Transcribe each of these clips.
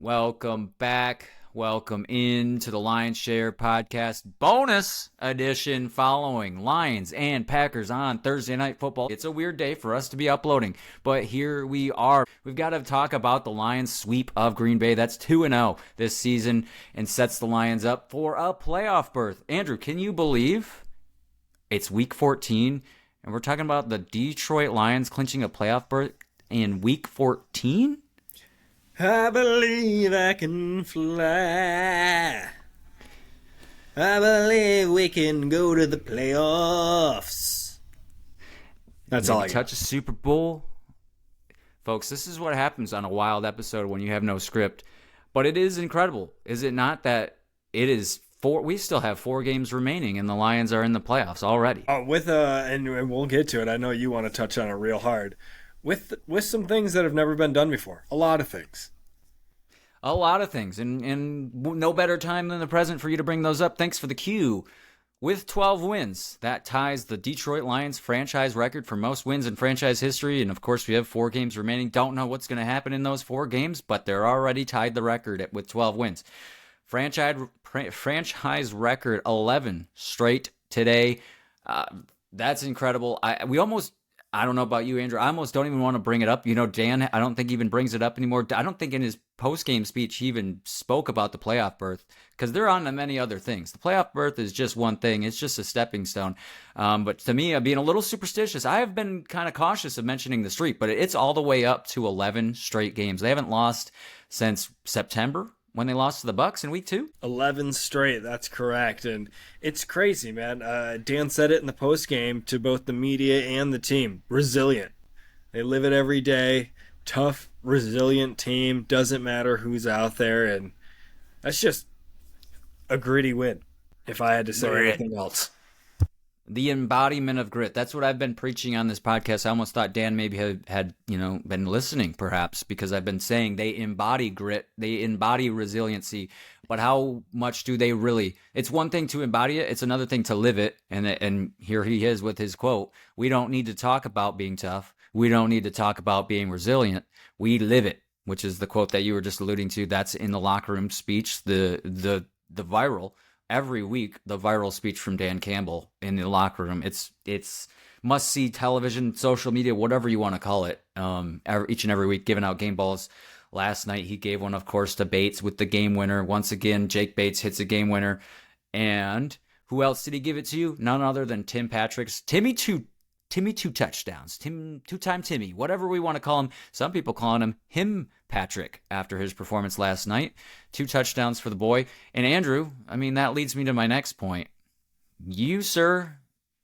Welcome back. Welcome into the Lions Share Podcast bonus edition following Lions and Packers on Thursday Night Football. It's a weird day for us to be uploading, but here we are. We've got to talk about the Lions sweep of Green Bay. That's 2-0 this season and sets the Lions up for a playoff berth. Andrew, can you believe it's week 14 and we're talking about the Detroit Lions clinching a playoff berth in week 14? I believe I can fly. I believe we can go to the playoffs. That's all I got. Touch a Super Bowl. Folks, this is what happens on a wild episode when you have no script. But it is incredible, is it not, that it is we still have 4 games remaining and the Lions are in the playoffs already. Oh, and we'll get to it. I know you want to touch on it real hard. With some things that have never been done before. A lot of things. A lot of things. And no better time than the present for you to bring those up. Thanks for the cue. With 12 wins, that ties the Detroit Lions franchise record for most wins in franchise history. And, of course, we have 4 games remaining. Don't know what's going to happen in those 4 games, but they're already tied the record with 12 wins. Franchise record 11 straight today. That's incredible. I don't know about you, Andrew. I almost don't even want to bring it up. You know, Dan, I don't think even brings it up anymore. I don't think in his post-game speech he even spoke about the playoff berth because they're on to many other things. The playoff berth is just one thing. It's just a stepping stone. But to me, I'm being a little superstitious. I have been kind of cautious of mentioning the streak, but it's all the way up to 11 straight games. They haven't lost since September, when they lost to the Bucs in week 2? 11 straight, that's correct. And it's crazy, man. Dan said it in the postgame to both the media and the team. Resilient. They live it every day. Tough, resilient team. Doesn't matter who's out there. And that's just a gritty win, if I had to say anything else. The embodiment of grit. That's what I've been preaching on this podcast. I almost thought Dan maybe had been listening, perhaps, because I've been saying they embody grit, they embody resiliency. But how much do they really? It's one thing to embody it; it's another thing to live it. And here he is with his quote: "We don't need to talk about being tough. We don't need to talk about being resilient. We live it." Which is the quote that you were just alluding to. That's in the locker room speech. The viral. Every week, the viral speech from Dan Campbell in the locker room. It's must-see television, social media, whatever you want to call it, each and every week, giving out game balls. Last night, he gave one, of course, to Bates with the game winner. Once again, Jake Bates hits a game winner. And who else did he give it to? None other than Tim Patrick's Timmy two touchdowns. Two-time Timmy, whatever we want to call him. Some people calling him Patrick after his performance last night. 2 touchdowns for the boy. And Andrew, that leads me to my next point. You, sir,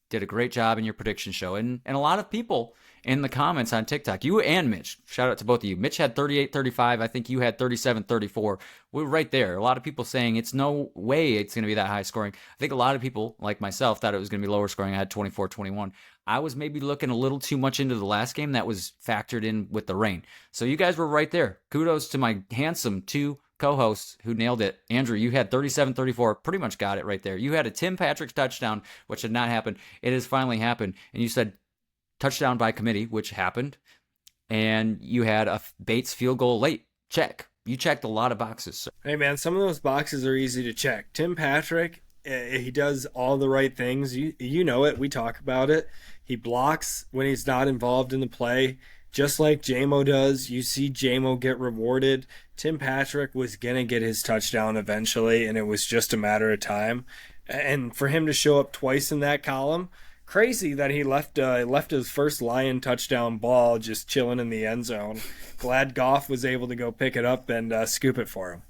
did a great job in your prediction show. And a lot of people in the comments on TikTok, you and Mitch, shout out to both of you. Mitch had 38-35. I think you had 37-34. We're right there. A lot of people saying it's no way it's going to be that high scoring. I think a lot of people, like myself, thought it was going to be lower scoring. I had 24-21. I was maybe looking a little too much into the last game that was factored in with the rain. So you guys were right there. Kudos to my handsome 2 co-hosts who nailed it. Andrew, you had 37-34, pretty much got it right there. You had a Tim Patrick touchdown, which had not happened. It has finally happened. And you said touchdown by committee, which happened. And you had a Bates field goal late. Check. You checked a lot of boxes, sir. Hey, man, some of those boxes are easy to check. Tim Patrick, he does all the right things. You know it. We talk about it. He blocks when he's not involved in the play, just like J-Mo does. You see J-Mo get rewarded. Tim Patrick was going to get his touchdown eventually, and it was just a matter of time. And for him to show up twice in that column, crazy that he left his first Lion touchdown ball just chilling in the end zone. Glad Goff was able to go pick it up and scoop it for him.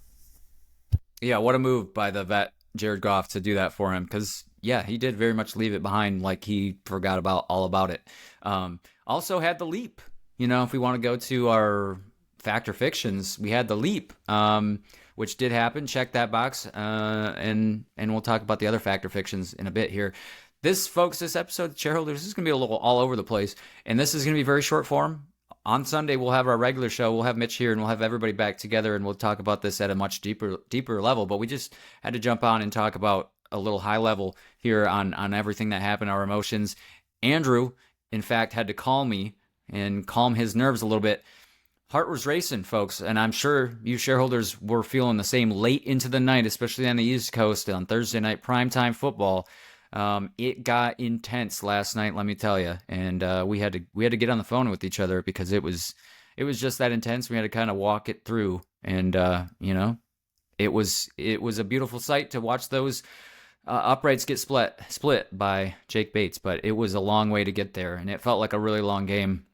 Yeah, what a move by the vet Jared Goff to do that for him, because he did very much leave it behind, like he forgot all about it. Also had the leap. If we want to go to our fact or fictions, we had the leap, which did happen. Check that box, and we'll talk about the other fact or fictions in a bit here. This episode, shareholders, this is going to be a little all over the place, and this is going to be very short form. On Sunday, we'll have our regular show. We'll have Mitch here, and we'll have everybody back together, and we'll talk about this at a much deeper level. But we just had to jump on and talk about a little high level here on everything that happened, our emotions. Andrew, in fact, had to call me and calm his nerves a little bit. heart was racing, folks, and I'm sure you shareholders were feeling the same late into the night, especially on the East Coast on Thursday night primetime football. It got intense last night, let me tell you, and we had to get on the phone with each other because it was just that intense. We had to kind of walk it through, and it was a beautiful sight to watch those uprights get split by Jake Bates, but it was a long way to get there, and it felt like a really long game.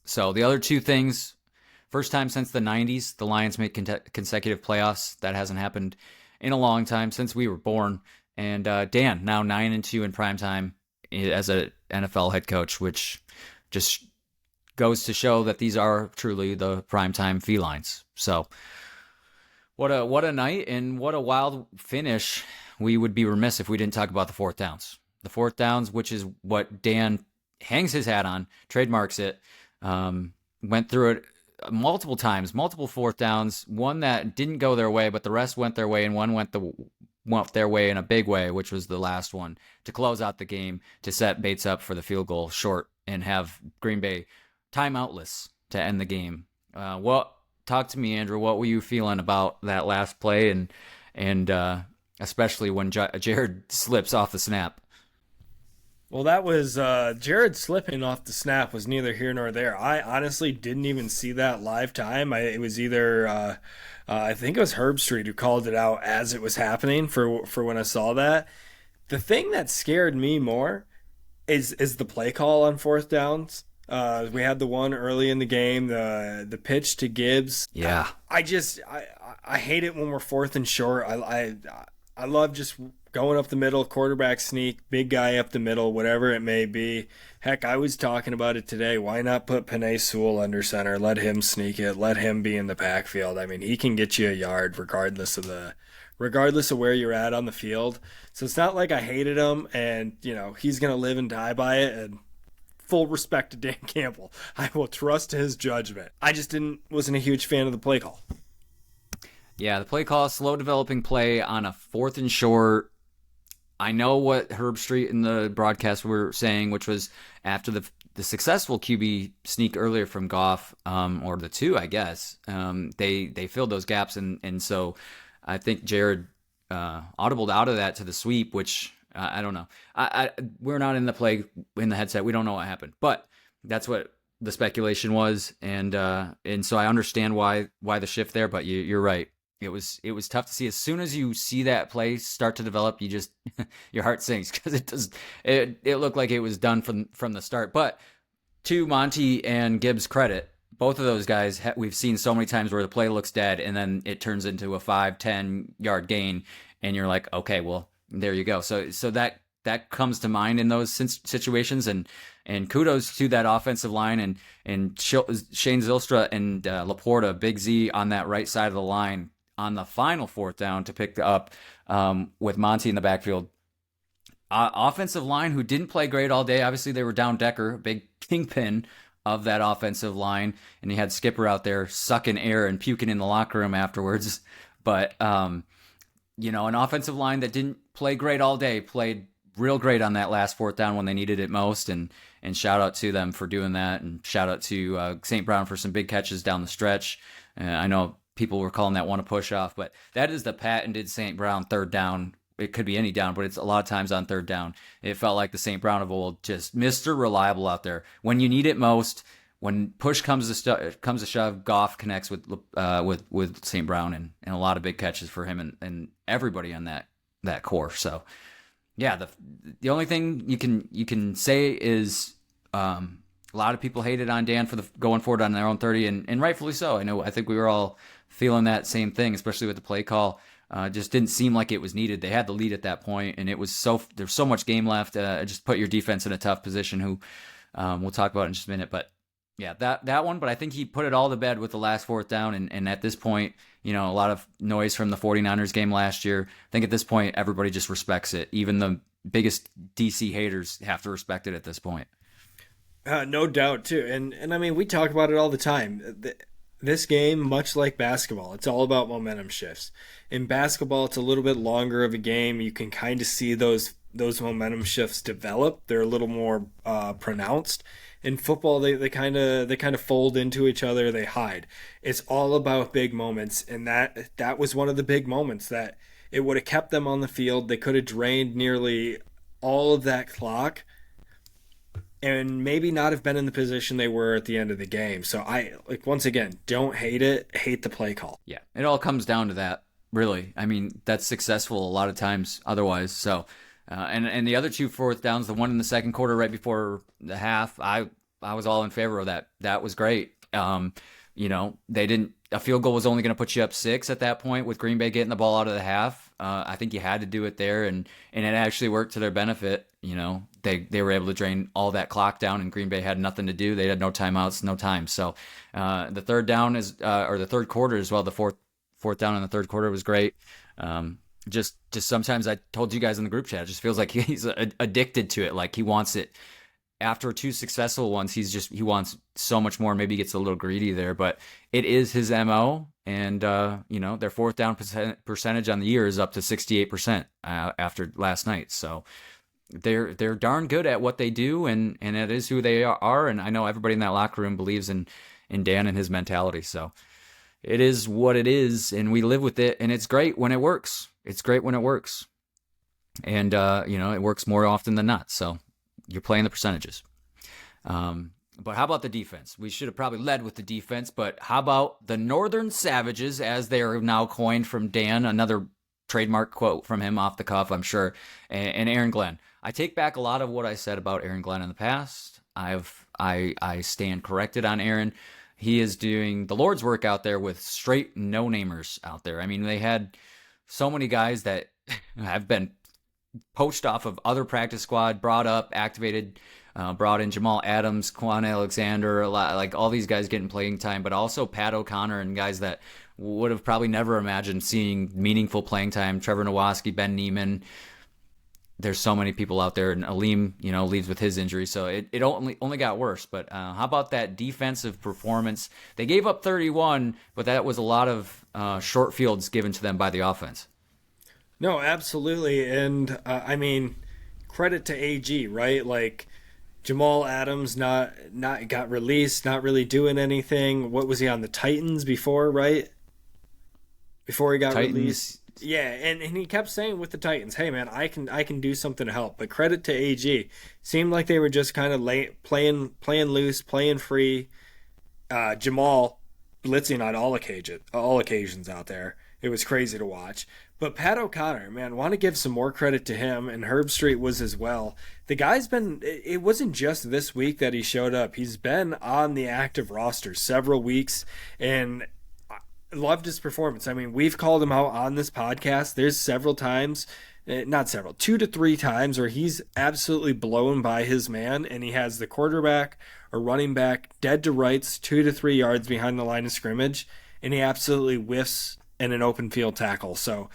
So the other two things, first time since the 90s, the Lions make consecutive playoffs. That hasn't happened in a long time, since we were born. And Dan, now 9-2 in primetime as a NFL head coach, which just goes to show that these are truly the primetime felines. So what a night, and what a wild finish. We would be remiss if we didn't talk about the fourth downs. The fourth downs, which is what Dan hangs his hat on, trademarks it. Went through it multiple times, multiple fourth downs, one that didn't go their way, but the rest went their way, and one went their way in a big way, which was the last one to close out the game, to set Bates up for the field goal short and have Green Bay timeoutless to end the game. Talk to me, Andrew. What were you feeling about that last play, and especially when Jared slips off the snap? Well, that was Jared slipping off the snap was neither here nor there. I honestly didn't even see that live time. It was either I think it was Herbstreit who called it out as it was happening for when I saw that. The thing that scared me more is the play call on fourth downs. We had the one early in the game, the pitch to Gibbs. Yeah, I hate it when we're fourth and short. I love just going up the middle, quarterback sneak, big guy up the middle, whatever it may be. Heck, I was talking about it today. Why not put Penei Sewell under center? Let him sneak it. Let him be in the backfield. I mean, he can get you a yard regardless of where you're at on the field. So it's not like I hated him, and he's gonna live and die by it. And full respect to Dan Campbell, I will trust his judgment. I just wasn't a huge fan of the play call. Yeah, the play call, slow developing play on a fourth and short. I know what Herbstreit in the broadcast were saying, which was after the successful QB sneak earlier from Goff, or the two, I guess, they filled those gaps, and so I think Jared audibled out of that to the sweep, which I don't know. We're not in the play in the headset. We don't know what happened, but that's what the speculation was, and so I understand why the shift there. But you're right. It was tough to see. As soon as you see that play start to develop, you just your heart sinks, because it looked like it was done from the start. But to Monty and Gibbs' credit, both of those guys we've seen so many times where the play looks dead and then it turns into a 5-10 yard gain, and you're like, okay, well, there you go. So that comes to mind in those situations, and kudos to that offensive line and Shane Zylstra and Laporta, Big Z on that right side of the line on the final fourth down to pick up with Monty in the backfield. Offensive line who didn't play great all day. Obviously, they were down Decker, big kingpin of that offensive line, and he had Skipper out there sucking air and puking in the locker room afterwards. But an offensive line that didn't play great all day played real great on that last fourth down when they needed it most, and shout out to them for doing that, and shout out to St. Brown for some big catches down the stretch. I know people were calling that one a push off, but that is the patented St. Brown third down. It could be any down, but it's a lot of times on third down. It felt like the St. Brown of old, just Mr. Reliable out there. When you need it most, when push comes to shove, Goff connects with St. Brown, and a lot of big catches for him and everybody on that core. So yeah, the only thing you can say is a lot of people hated on Dan for going forward on their own 30, and rightfully so. I think we were all feeling that same thing, especially with the play call. Just didn't seem like it was needed. They had the lead at that point, and there's so much game left. Just put your defense in a tough position, who we'll talk about in just a minute. But yeah, that one. But I think he put it all to bed with the last fourth down, and at this point, a lot of noise from the 49ers game last year. I think at this point, everybody just respects it. Even the biggest DC haters have to respect it at this point. No doubt, too. And I mean, we talk about it all the time. This game, much like basketball, it's all about momentum shifts. In basketball, it's a little bit longer of a game. You can kind of see those momentum shifts develop. They're a little more pronounced. In football, they kind of fold into each other. They hide. It's all about big moments, and that was one of the big moments that it would have kept them on the field. They could have drained nearly all of that clock and maybe not have been in the position they were at the end of the game. So I like once again, don't hate it, hate the play call. Yeah, it all comes down to that, really. I mean, that's successful a lot of times otherwise. So, and the other two fourth downs, the one in the second quarter right before the half, I was all in favor of that. That was great. They didn't. A field goal was only going to put you up 6 at that point with Green Bay getting the ball out of the half. I think you had to do it there, and it actually worked to their benefit. They were able to drain all that clock down, and Green Bay had nothing to do. They had no timeouts, no time. So the third down or the third quarter as well. The fourth down in the third quarter was great. Just sometimes I told you guys in the group chat, it just feels like he's addicted to it. Like he wants it. After 2 successful ones, he wants so much more. Maybe he gets a little greedy there, but it is his MO. And their fourth down percentage on the year is up to 68% after last night. So they're darn good at what they do, and it is who they are. And I know everybody in that locker room believes in Dan and his mentality. So it is what it is, and we live with it. And it's great when it works. It's great when it works, and it works more often than not. So you're playing the percentages. But how about the defense? We should have probably led with the defense, but how about the Northern Savages, as they are now coined from Dan, another trademark quote from him off the cuff, I'm sure, and Aaron Glenn. I take back a lot of what I said about Aaron Glenn in the past. I stand corrected on Aaron. He is doing the Lord's work out there with straight no-namers out there. I mean, they had so many guys that have been poached off of other practice squad, brought up, activated, brought in Jamal Adams, Quan Alexander, a lot, like all these guys getting playing time, but also Pat O'Connor and guys that would have probably never imagined seeing meaningful playing time. Trevor Nowaski, Ben Neiman. There's so many people out there, and Aleem, leaves with his injury, so it only got worse. But how about that defensive performance? They gave up 31, but that was a lot of short fields given to them by the offense. No, absolutely. And I mean, credit to AG, right? Like Jamal Adams not got released, not really doing anything. What was he on the Titans before, right? Before he got released. Yeah, and he kept saying with the Titans, "Hey man, I can do something to help." But credit to AG. Seemed like they were just kind of playing loose, playing free. Jamal blitzing on all occasions out there. It was crazy to watch. But Pat O'Connor, man, want to give some more credit to him, and Herb Street was as well. The guy's it wasn't just this week that he showed up. He's been on the active roster several weeks, and I loved his performance. I mean, we've called him out on this podcast. There's several times, not several, 2 to 3 times where he's absolutely blown by his man, and he has the quarterback or running back dead to rights 2 to 3 yards behind the line of scrimmage, and he absolutely whiffs in an open field tackle. So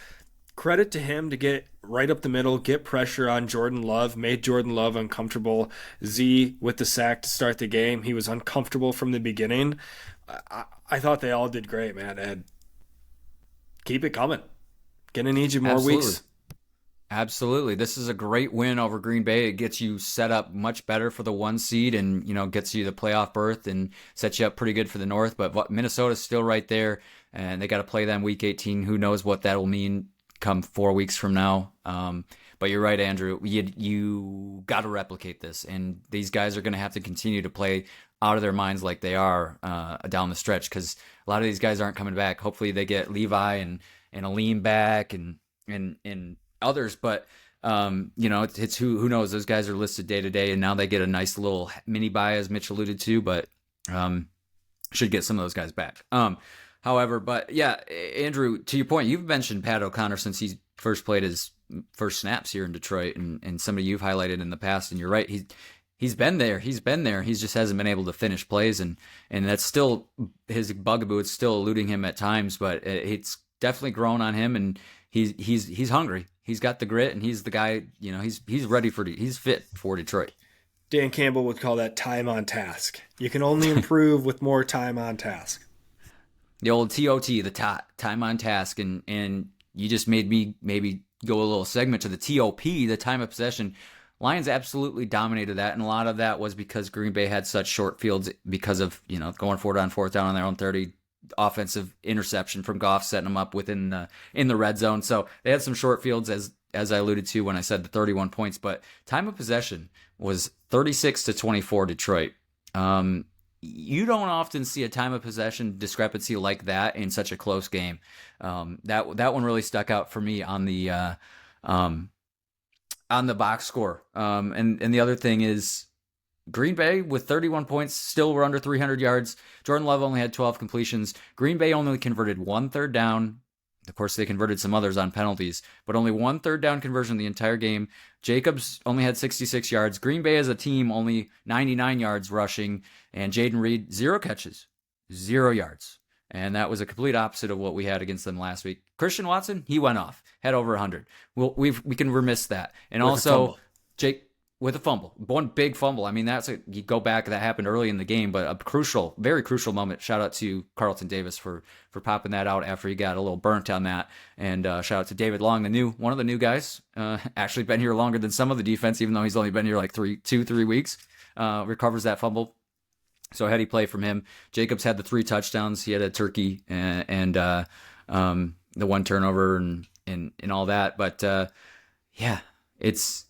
credit to him to get right up the middle, get pressure on Jordan Love, made Jordan Love uncomfortable. Z with the sack to start the game. He was uncomfortable from the beginning. I thought they all did great, man. And keep it coming. Gonna need you more weeks. Absolutely. This is a great win over Green Bay. It gets you set up much better for the 1 seed and, gets you the playoff berth and sets you up pretty good for the North. But Minnesota's still right there, and they got to play them week 18. Who knows what that will mean come 4 weeks from now. But you're right, Andrew. You got to replicate this, and these guys are going to have to continue to play out of their minds like they are down the stretch, because a lot of these guys aren't coming back. Hopefully they get Levi and Aleem back and others, but it's who knows. Those guys are listed day to day, and now they get a nice little mini bye, as Mitch alluded to, but should get some of those guys back. However, but yeah, Andrew, to your point, you've mentioned Pat O'Connor since he first played his first snaps here in Detroit, and somebody you've highlighted in the past, and you're right, he's been there. He just hasn't been able to finish plays, and that's still his bugaboo. It's still eluding him at times, but it's definitely grown on him, and he's hungry. He's got the grit, and he's the guy. He's ready he's fit for Detroit. Dan Campbell would call that time on task. You can only improve with more time on task. The old TOT, the time on task, and you just made me maybe go a little segment to the TOP, the time of possession. Lions absolutely dominated that, and a lot of that was because Green Bay had such short fields because of, going for it on fourth down on their own 30, offensive interception from Goff setting them up in the red zone. So they had some short fields, as I alluded to when I said the 31 points, but time of possession was 36-24 Detroit. You don't often see a time of possession discrepancy like that in such a close game. That one really stuck out for me on the box score. And the other thing is Green Bay with 31 points still were under 300 yards. Jordan Love only had 12 completions. Green Bay only converted 1 third down. Of course, they converted some others on penalties, but only 1 third down conversion the entire game. Jacobs only had 66 yards. Green Bay as a team only 99 yards rushing, and Jaden Reed 0 catches, 0 yards. And that was a complete opposite of what we had against them last week. Christian Watson, he went off, had over 100. We can remiss that. And with also Jake with a fumble, one big fumble. I mean, you go back, that happened early in the game, but a very crucial moment. Shout out to Carlton Davis for popping that out after he got a little burnt on that. And shout out to David Long, one of the new guys, actually been here longer than some of the defense, even though he's only been here like 3 weeks. Recovers that fumble. So heady play from him. Jacobs had the 3 touchdowns. He had a turkey and the 1 turnover and all that. But yeah, it's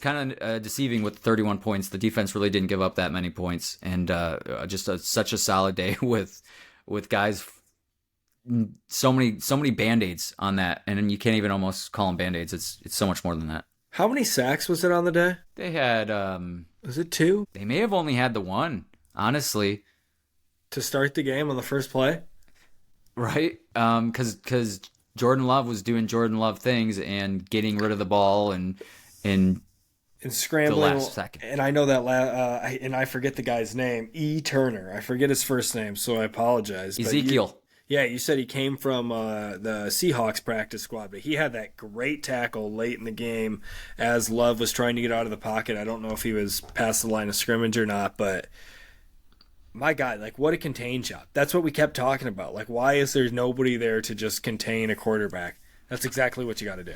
kind of deceiving with 31 points. The defense really didn't give up that many points, and such a solid day with guys. So many band-aids on that, and you can't even almost call them band-aids. It's so much more than that. How many sacks was it on the day? They had was it 2? They may have only had the 1, honestly, to start the game on the first play. Right? Because Jordan Love was doing Jordan Love things and getting rid of the ball and scrambling. The last second. And I know that and I forget the guy's name. E. Turner. I forget his first name, so I apologize. Ezekiel. You said he came from the Seahawks practice squad, but he had that great tackle late in the game as Love was trying to get out of the pocket. I don't know if he was past the line of scrimmage or not, but my God, like, what a contain job. That's what we kept talking about. Like, why is there nobody there to just contain a quarterback? That's exactly what you got to do.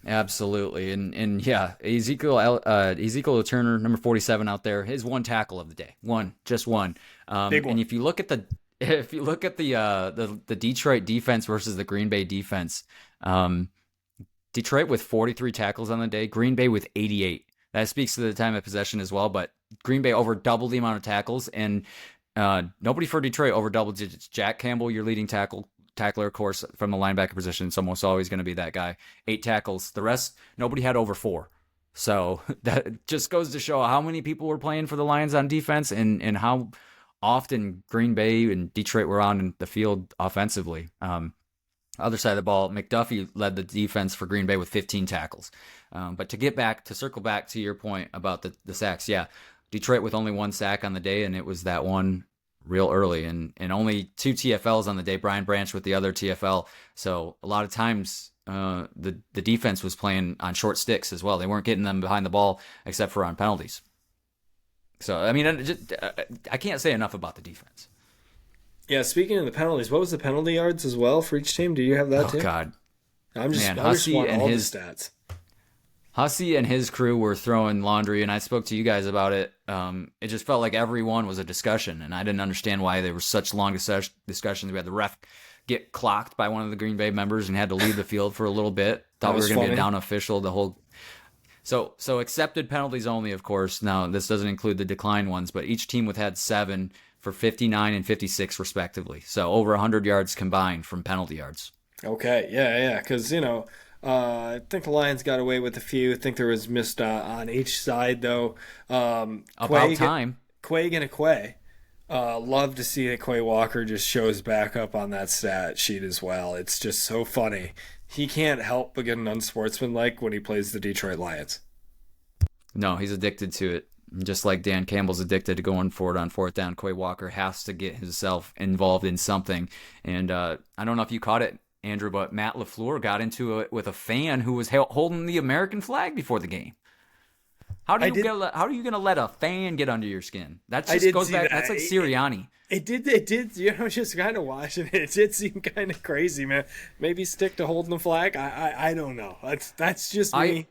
Absolutely. And yeah, Ezekiel Turner, number 47 out there, his 1 tackle of the day. Just one. Big one. And if you look at the Detroit defense versus the Green Bay defense, Detroit with 43 tackles on the day, Green Bay with 88. That speaks to the time of possession as well, but Green Bay over doubled the amount of tackles, and nobody for Detroit over double digits. Jack Campbell, your leading tackler, of course, from the linebacker position. It's almost always going to be that guy. 8 tackles. The rest, nobody had over 4. So that just goes to show how many people were playing for the Lions on defense and how often Green Bay and Detroit were on the field offensively. Other side of the ball, McDuffie led the defense for Green Bay with 15 tackles. But to circle back to your point about the sacks, yeah, Detroit with only 1 sack on the day, and it was that one real early, and only 2 TFLs on the day. Brian Branch with the other TFL. So a lot of times the defense was playing on short sticks as well. They weren't getting them behind the ball except for on penalties. So, I mean, I can't say enough about the defense. Yeah, speaking of the penalties, what was the penalty yards as well for each team? Do you have that too? Oh, God. I just want all the stats. Hussey and his crew were throwing laundry, and I spoke to you guys about it. It just felt like every one was a discussion, and I didn't understand why they were such long discussions. We had the ref get clocked by one of the Green Bay members and had to leave the field for a little bit. Thought we were going to be a down official the whole. So accepted penalties only, of course. Now, this doesn't include the declined ones, but each team had 7 for 59 and 56 respectively. So over 100 yards combined from penalty yards. Okay, yeah, because, I think the Lions got away with a few. I think there was missed on each side, though. About time. Quay and Quay. Love to see that Quay Walker just shows back up on that stat sheet as well. It's just so funny. He can't help but get an unsportsmanlike when he plays the Detroit Lions. No, he's addicted to it. Just like Dan Campbell's addicted to going for it on 4th down, Quay Walker has to get himself involved in something. And I don't know if you caught it, Andrew, but Matt LaFleur got into it with a fan who was holding the American flag before the game. How are you going to let a fan get under your skin? That just goes back. That's like Sirianni. It did. Just kind of watching it. It did seem kind of crazy, man. Maybe stick to holding the flag. I don't know. That's just me.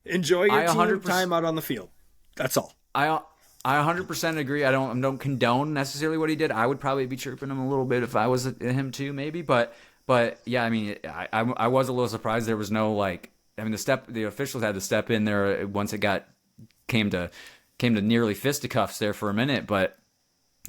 Enjoy your I team 100%. time out on the field. That's all. I 100% agree. I don't condone necessarily what he did. I would probably be chirping him a little bit if I was him too, maybe. But yeah, I mean, I was a little surprised there was no like. I mean, the officials had to step in there once it came to nearly fisticuffs there for a minute. But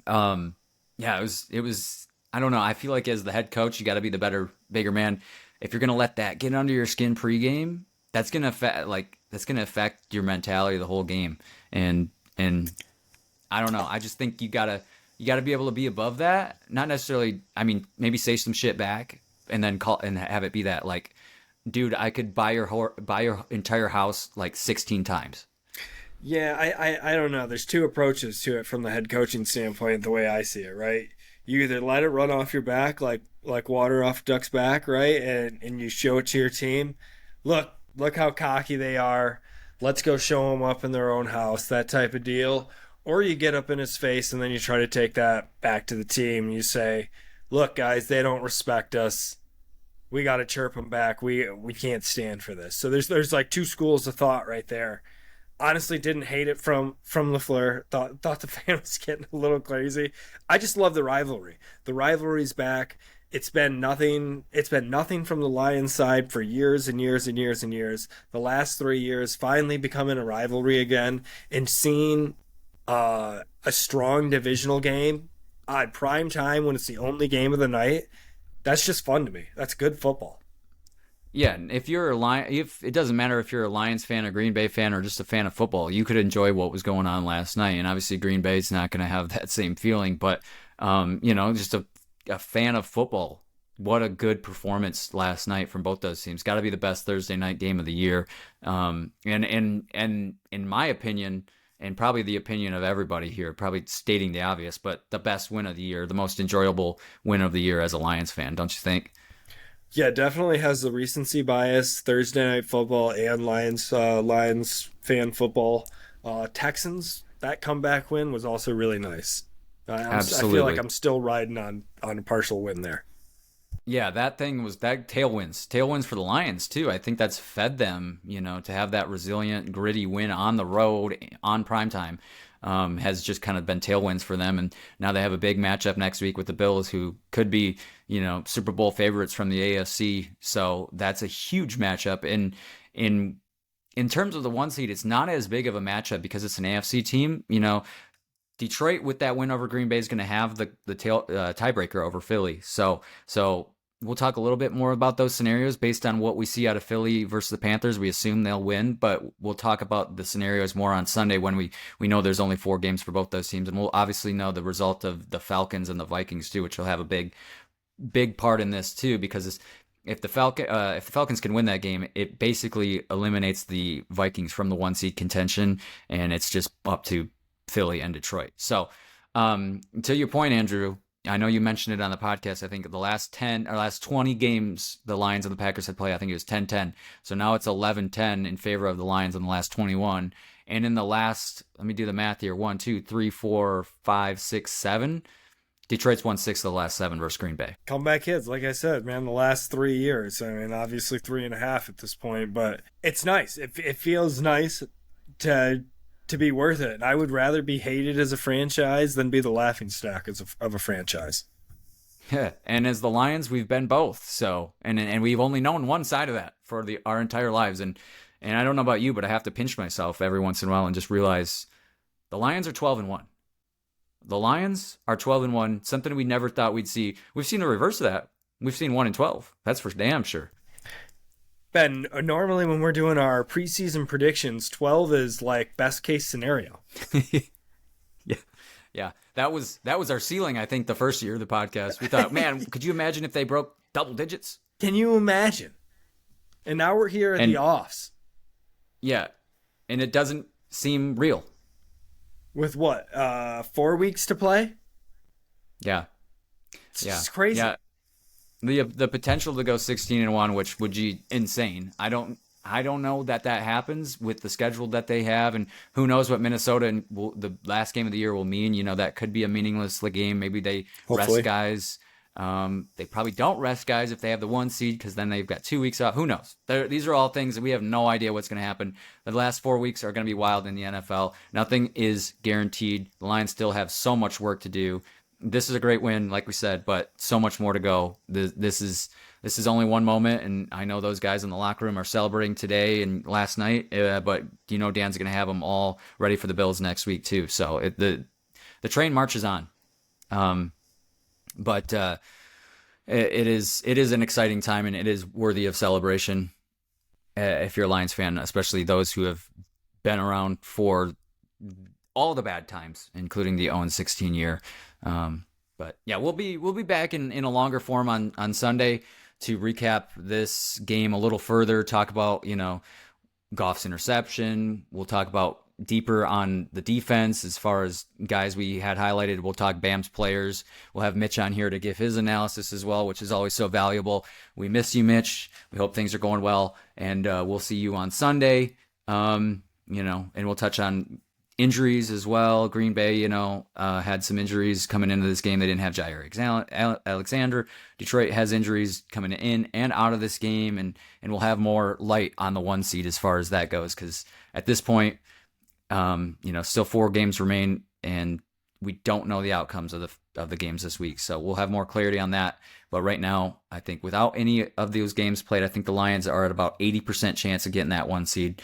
yeah, it was. I don't know. I feel like as the head coach, you got to be the bigger man. If you're gonna let that get under your skin pregame, that's gonna affect your mentality the whole game. And I don't know. I just think you gotta be able to be above that. Not necessarily. I mean, maybe say some shit back and then call and have it be that like, dude, I could buy your entire house like 16 times. Yeah, I don't know. There's two approaches to it from the head coaching standpoint, the way I see it, right? You either let it run off your back like water off a duck's back, right? And you show it to your team. Look how cocky they are. Let's go show them up in their own house, that type of deal. Or you get up in his face and then you try to take that back to the team. You say, look, guys, they don't respect us. We got to chirp them back. We can't stand for this. So there's like two schools of thought right there. Honestly, didn't hate it from LaFleur. Thought the fan was getting a little crazy. I just love the rivalry. The rivalry's back. It's been nothing from the Lions side for years and years and years and years. The last 3 years finally becoming a rivalry again, and seeing a strong divisional game at prime time when it's the only game of the night. That's just fun to me. That's good football. Yeah, if it doesn't matter if you're a Lions fan, a Green Bay fan, or just a fan of football, you could enjoy what was going on last night. And obviously, Green Bay's not going to have that same feeling, but just a fan of football. What a good performance last night from both those teams. Got to be the best Thursday night game of the year. And in my opinion, and probably the opinion of everybody here, probably stating the obvious, but the best win of the year, the most enjoyable win of the year as a Lions fan, don't you think? Yeah, definitely has the recency bias. Thursday night football and Lions fan football. Texans, that comeback win was also really nice. Absolutely. I feel like I'm still riding on a partial win there. Yeah, that tailwinds for the Lions too. I think that's fed them, to have that resilient, gritty win on the road on primetime. Has just kind of been tailwinds for them. And now they have a big matchup next week with the Bills, who could be, Super Bowl favorites from the AFC. So that's a huge matchup. And in terms of the one seed, it's not as big of a matchup because it's an AFC team. Detroit with that win over Green Bay is going to have the tiebreaker over Philly. So we'll talk a little bit more about those scenarios based on what we see out of Philly versus the Panthers. We assume they'll win, but we'll talk about the scenarios more on Sunday when we know there's only 4 games for both those teams. And we'll obviously know the result of the Falcons and the Vikings too, which will have a big part in this too, because if the Falcons can win that game, it basically eliminates the Vikings from the 1 seed contention, and it's just up to Philly and Detroit. So to your point, Andrew, I know you mentioned it on the podcast. I think the last 20 games the Lions and the Packers had played, I think it was 10-10. So now it's 11-10 in favor of the Lions in the last 21. And in the last, let me do the math here, 1, 2, 3, 4, 5, 6, 7. Detroit's won 6 of the last 7 versus Green Bay. Comeback kids, like I said, man, the last 3 years. I mean, obviously 3.5 at this point, but it's nice. It feels nice to be worth it. And I would rather be hated as a franchise than be the laughingstock of a franchise. Yeah, and as the Lions, we've been both. So, and we've only known one side of that for our entire lives. And I don't know about you, but I have to pinch myself every once in a while and just realize the Lions are 12-1. The Lions are 12-1, something we never thought we'd see. We've seen the reverse of that. We've seen 1-12. That's for damn sure. Ben, normally when we're doing our preseason predictions, 12 is like best case scenario. Yeah. That was our ceiling, I think, the first year of the podcast. We thought, man, could you imagine if they broke double digits? Can you imagine? And now we're here at the offs. Yeah. And it doesn't seem real. With what? 4 weeks to play? Yeah. It's crazy. Yeah. The potential to go 16-1, which would be insane. I don't know that happens with the schedule that they have, and who knows what Minnesota and the last game of the year will mean. That could be a meaningless game. Maybe they rest guys. They probably don't rest guys if they have the 1 seed because then they've got 2 weeks off. Who knows? These are all things that we have no idea what's going to happen. The last 4 weeks are going to be wild in the NFL. Nothing is guaranteed. The Lions still have so much work to do. This is a great win, like we said, but so much more to go. This is only one moment, and I know those guys in the locker room are celebrating today and last night. But Dan's going to have them all ready for the Bills next week too. So the train marches on. But it is an exciting time, and it is worthy of celebration if you're a Lions fan, especially those who have been around for all the bad times, including the 0-16 year. But yeah, we'll be back in a longer form on Sunday to recap this game a little further, talk about Goff's interception. We'll talk about deeper on the defense as far as guys we had highlighted. We'll talk Bam's players. We'll have Mitch on here to give his analysis as well, which is always so valuable. We miss you, Mitch. We hope things are going well, and we'll see you on Sunday. And we'll touch on injuries as well. Green Bay, had some injuries coming into this game. They didn't have Jair Alexander. Detroit has injuries coming in and out of this game, and we'll have more light on the 1 seed as far as that goes, because at this point, still 4 games remain, and we don't know the outcomes of the games this week. So we'll have more clarity on that. But right now, I think without any of those games played, I think the Lions are at about 80% chance of getting that 1 seed,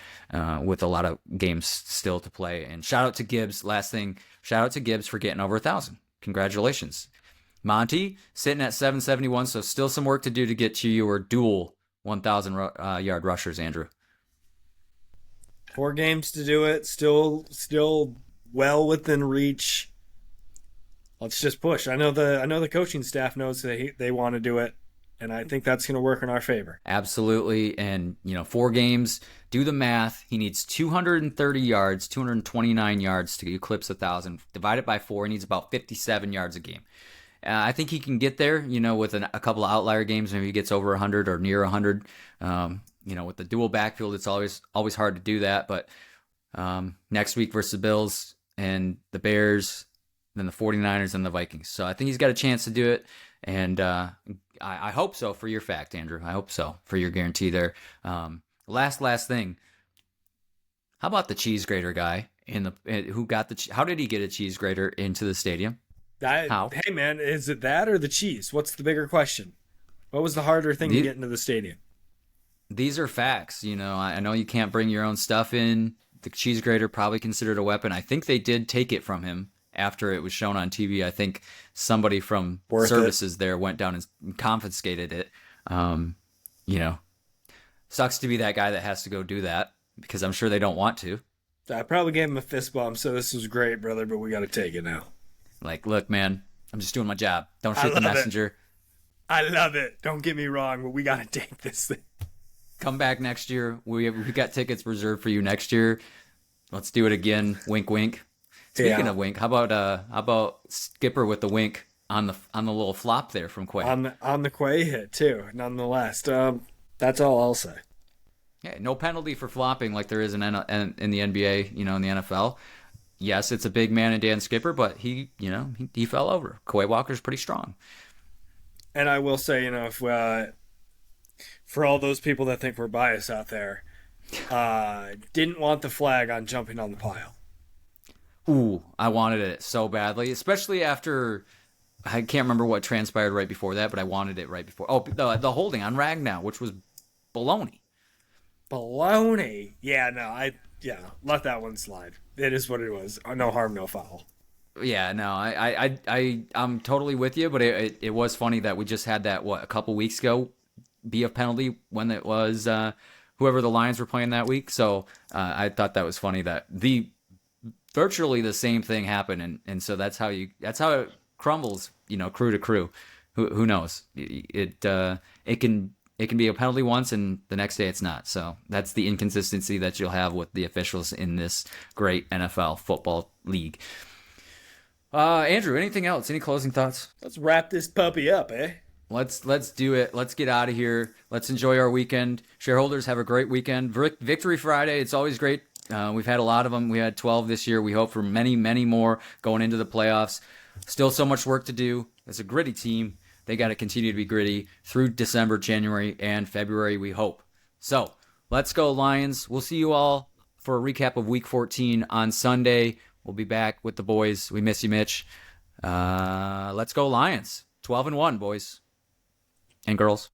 with a lot of games still to play. And shout out to Gibbs. Last thing, shout out to Gibbs for getting over 1,000. Congratulations. Monty sitting at 771. So still some work to do to get to your dual 1,000 yard rushers, Andrew. 4 games to do it. Still well within reach. Let's just push. I know the coaching staff knows they want to do it, and I think that's going to work in our favor. Absolutely. And 4 games, do the math. He needs 230 yards, 229 yards to eclipse 1,000. Divide it by 4, he needs about 57 yards a game. I think he can get there, with a couple of outlier games. Maybe he gets over 100 or near 100. With the dual backfield, it's always hard to do that. But next week versus the Bills and the Bears, then the 49ers and the Vikings. So I think he's got a chance to do it. And I hope so for your fact, Andrew. I hope so for your guarantee there. Last thing. How about the cheese grater guy how did he get a cheese grater into the stadium? How? Hey, man, is it that or the cheese? What's the bigger question? What was the harder thing to get into the stadium? These are facts. I know you can't bring your own stuff in. The cheese grater probably considered a weapon. I think they did take it from him after it was shown on TV. I think somebody from services there went down and confiscated it. Sucks to be that guy that has to go do that, because I'm sure they don't want to. I probably gave him a fist bump, so this was great, brother, but we got to take it now. Like, look, man, I'm just doing my job. Don't shoot the messenger. I love it. Don't get me wrong, but we got to take this thing. Come back next year. We got tickets reserved for you next year. Let's do it again. Wink, wink. Speaking of wink, how about Skipper with the wink on the little flop there from Quay? On the Quay hit too. Nonetheless, that's all I'll say. Yeah, no penalty for flopping like there is in the NBA, in the NFL. Yes, it's a big man in Dan Skipper, but he fell over. Quay Walker's pretty strong. And I will say, if for all those people that think we're biased out there, didn't want the flag on jumping on the pile. Ooh, I wanted it so badly, especially after I can't remember what transpired right before that, but I wanted it right before. Oh, the holding on Ragnow, which was baloney. Baloney. Yeah, no, let that one slide. It is what it was. No harm, no foul. Yeah, no, I'm totally with you, but it was funny that we just had that, a couple weeks ago, be a penalty when it was whoever the Lions were playing that week. So I thought that was funny that virtually the same thing happened, and so that's how it crumbles, crew to crew. Who knows? It can be a penalty once, and the next day it's not. So that's the inconsistency that you'll have with the officials in this great NFL football league. Andrew, anything else? Any closing thoughts? Let's wrap this puppy up, eh? Let's do it. Let's get out of here. Let's enjoy our weekend. Shareholders, have a great weekend. Victory Friday. It's always great. We've had a lot of them. We had 12 this year. We hope for many, many more going into the playoffs. Still so much work to do. It's a gritty team. They got to continue to be gritty through December, January, and February, we hope. So let's go, Lions. We'll see you all for a recap of Week 14 on Sunday. We'll be back with the boys. We miss you, Mitch. Let's go, Lions. 12-1, boys and girls.